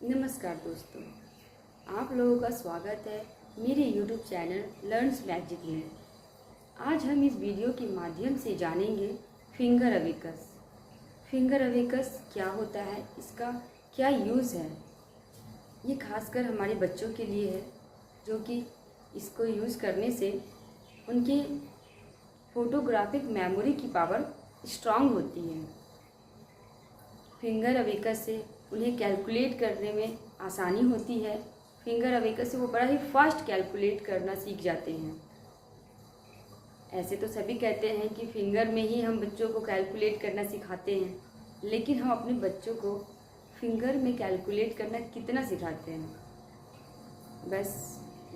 नमस्कार दोस्तों, आप लोगों का स्वागत है मेरे YouTube चैनल लर्न्स मैजिक में। आज हम इस वीडियो के माध्यम से जानेंगे फिंगर अवेकस। फिंगर अवेकस क्या होता है, इसका क्या यूज़ है। ये खासकर हमारे बच्चों के लिए है जो कि इसको यूज़ करने से उनकी फोटोग्राफिक मेमोरी की पावर स्ट्रांग होती है। फिंगर अवेकस से उन्हें कैलकुलेट करने में आसानी होती है। फिंगर अवेकस से वो बड़ा ही फास्ट कैलकुलेट करना सीख जाते हैं। ऐसे तो सभी कहते हैं कि फिंगर में ही हम बच्चों को कैलकुलेट करना सिखाते हैं, लेकिन हम अपने बच्चों को फिंगर में कैलकुलेट करना कितना सिखाते हैं। बस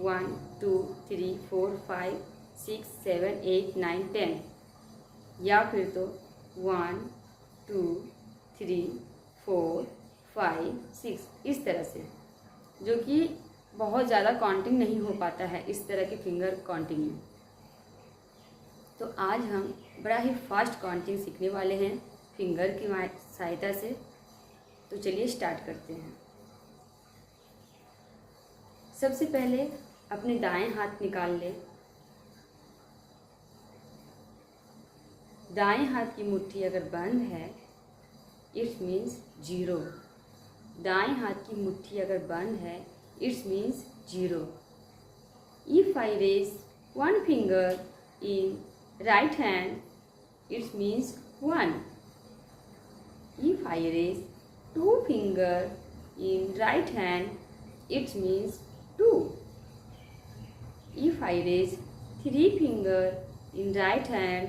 1 2 3 4 5 6 7 8 9 10, या फिर तो 1 2 3 4 5 6 इस तरह से, जो कि बहुत ज़्यादा काउंटिंग नहीं हो पाता है इस तरह के फिंगर काउंटिंग में। तो आज हम बड़ा ही फास्ट काउंटिंग सीखने वाले हैं फिंगर की सहायता से। तो चलिए स्टार्ट करते हैं। सबसे पहले अपने दाएं हाथ निकाल लें। दाएं हाथ की मुट्ठी अगर बंद है इट्स मीन्स 0। दाएं हाथ की मुट्ठी अगर बंद है it's means 0। If I raise one finger in right hand it means 1. If I raise 2 finger in right hand it means 2. If I raise 3 finger in right hand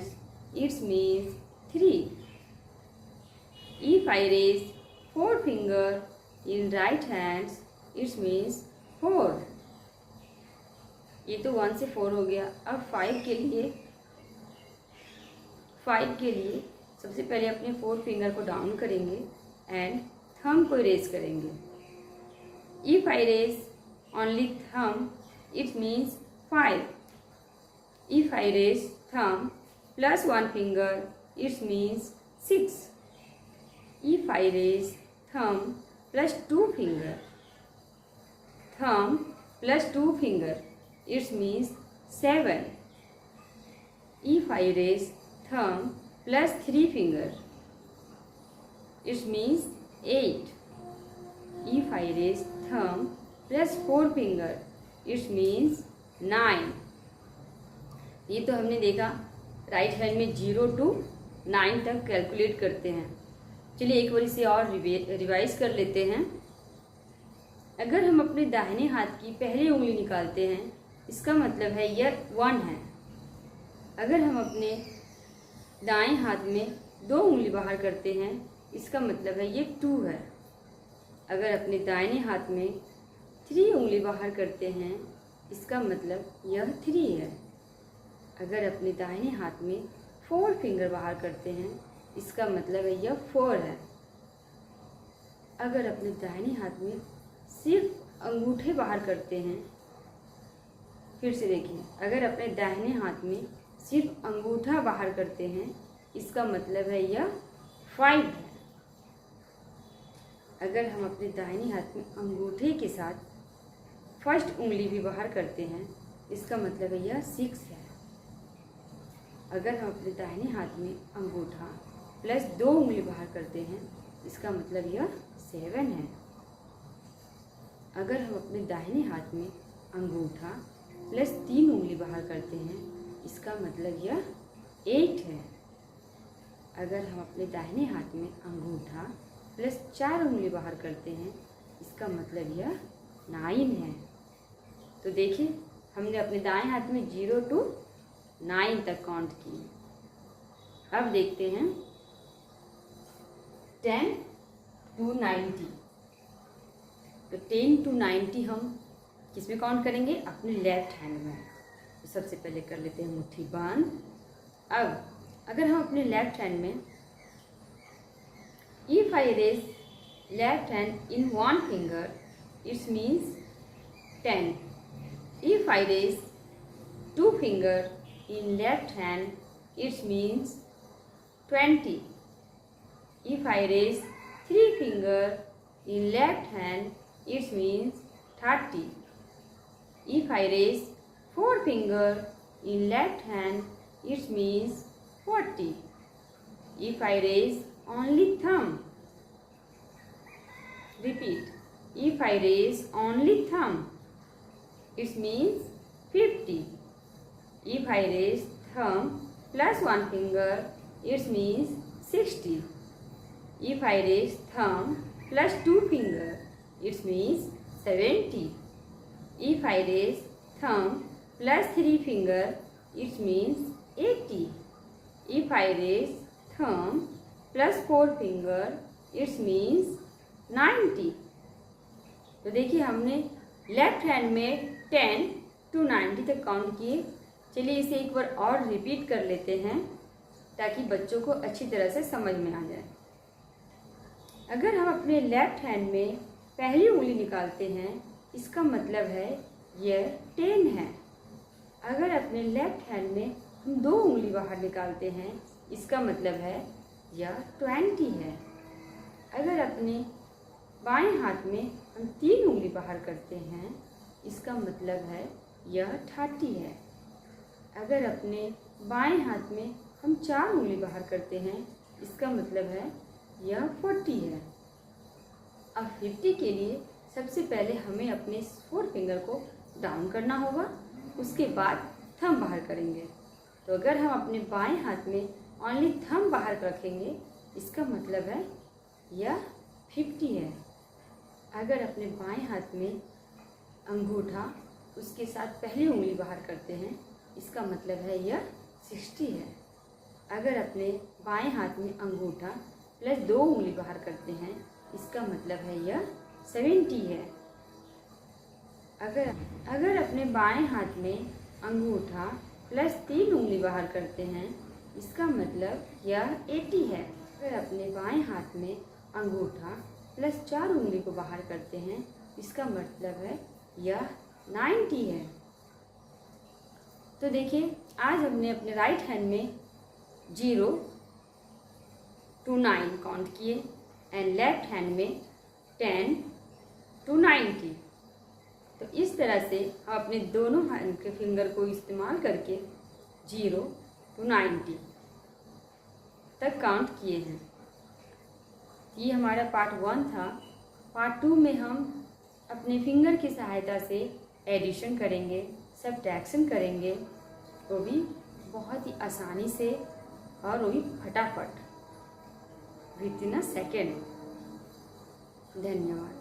it means 3. If I raise 4 finger in right hand it means 4. ये तो 1 से 4 हो गया। अब 5 के लिए सबसे पहले अपने 4 फिंगर को डाउन करेंगे एंड थंब को रेज करेंगे। If I raise only thumb it means 5। If I raise thumb plus 1 finger it means 6। If I raise thumb plus 2 finger, thumb plus 2 finger, it means 7. If I raise thumb plus 3 finger, it means 8. If I raise thumb plus 4 finger, it means 9. ये तो हमने देखा right hand में 0 to 9 तक calculate करते हैं। चलिए एक बार इसे और रिवाइज कर लेते हैं। अगर हम अपने दाहिने हाथ की पहली उंगली निकालते हैं इसका मतलब है यह 1 है। अगर हम अपने दाएं हाथ में 2 उंगली बाहर करते हैं इसका मतलब है ये 2 है। अगर अपने दाहिने हाथ में 3 उंगली बाहर करते हैं इसका मतलब यह 3 है। अगर अपने दाहिने हाथ में 4 फिंगर बाहर करते हैं इसका मतलब है यह 4 है। अगर अपने दाहिने हाथ में सिर्फ अंगूठे बाहर करते हैं, फिर से देखिए, अगर अपने दाहिने हाथ में सिर्फ अंगूठा बाहर करते हैं इसका मतलब है यह 5 है। अगर हम अपने दाहिने हाथ में अंगूठे के साथ फर्स्ट उंगली भी बाहर करते हैं इसका मतलब है यह 6 है। अगर हम अपने दाहिने हाथ में अंगूठा प्लस 2 उंगली बाहर करते हैं इसका मतलब यह 7 है। अगर हम अपने दाहिने हाथ में अंगूठा प्लस 3 उंगली बाहर करते हैं इसका मतलब यह 8 है। अगर हम अपने दाहिने हाथ में अंगूठा प्लस 4 उंगली बाहर करते हैं इसका मतलब यह 9 है। तो देखिए हमने अपने दाएं हाथ में 0 to 9 तक काउंट किए। अब देखते हैं 10 to 90। तो 10 to 90 हम किस में काउंट करेंगे? अपने लेफ्ट हैंड में। तो सबसे पहले कर लेते हैं मुट्ठी बंद। अब अगर हम अपने लेफ्ट हैंड में if I raise left hand in 1 finger it's means 10। If I raise 2 finger in left hand it's means 20. If I raise 3 finger in left hand it means 30. If I raise 4 fingers in left hand, it means 40. If I raise only thumb, repeat, if I raise only thumb, it means 50. If I raise thumb plus 1 finger, it means 60. If I raise thumb plus 2 finger, it means 70. If I raise thumb plus 3 finger, it means 80. If I raise thumb plus 4 finger, it means 90. तो देखिए हमने left hand में 10 to 90 तक count किए। चलिए इसे एक बार और रिपीट कर लेते हैं ताकि बच्चों को अच्छी तरह से समझ में आ जाए। अगर हम अपने लेफ्ट हैंड में पहली उंगली निकालते हैं, इसका मतलब है यह 10 है। अगर अपने लेफ्ट हैंड में हम 2 उंगली बाहर निकालते हैं, इसका मतलब है यह 20 है। अगर अपने बाएं हाथ में हम 3 उंगली बाहर करते हैं, इसका मतलब है यह 30 है। अगर अपने बाएं हाथ में हम 4 उंगली बाहर करते हैं, इसका मतलब है यह 40 है। अब 50 के लिए सबसे पहले हमें अपने 4 फिंगर को डाउन करना होगा, उसके बाद थंब बाहर करेंगे। तो अगर हम अपने बाएं हाथ में ओनली थंब बाहर रखेंगे, इसका मतलब है यह 50 है। अगर अपने बाएं हाथ में अंगूठा उसके साथ पहली उंगली बाहर करते हैं, इसका मतलब है यह 60 है। अगर अपने बाएं हाथ में अंगूठा प्लस 2 उंगली बाहर करते हैं, इसका मतलब है यह 70 है। अगर अपने बाएं हाथ में अंगूठा प्लस 3 उंगली बाहर करते हैं, इसका मतलब यह 80 है। अगर अपने बाएं हाथ में अंगूठा प्लस 4 उंगली को बाहर करते हैं, इसका मतलब है यह 90 है। तो देखिए आज हमने अपने राइट हैंड में 0 to 9 काउंट किए एंड लेफ्ट हैंड में 10 to 90। तो इस तरह से हम अपने दोनों हैंड के फिंगर को इस्तेमाल करके 0 to 90 तक काउंट किए हैं। ये हमारा पार्ट 1 था। पार्ट 2 में हम अपने फिंगर की सहायता से एडिशन करेंगे, सबट्रैक्शन करेंगे, वो भी बहुत ही आसानी से और वो भी फटाफट, विद इन अ सेकेंड। धन्यवाद।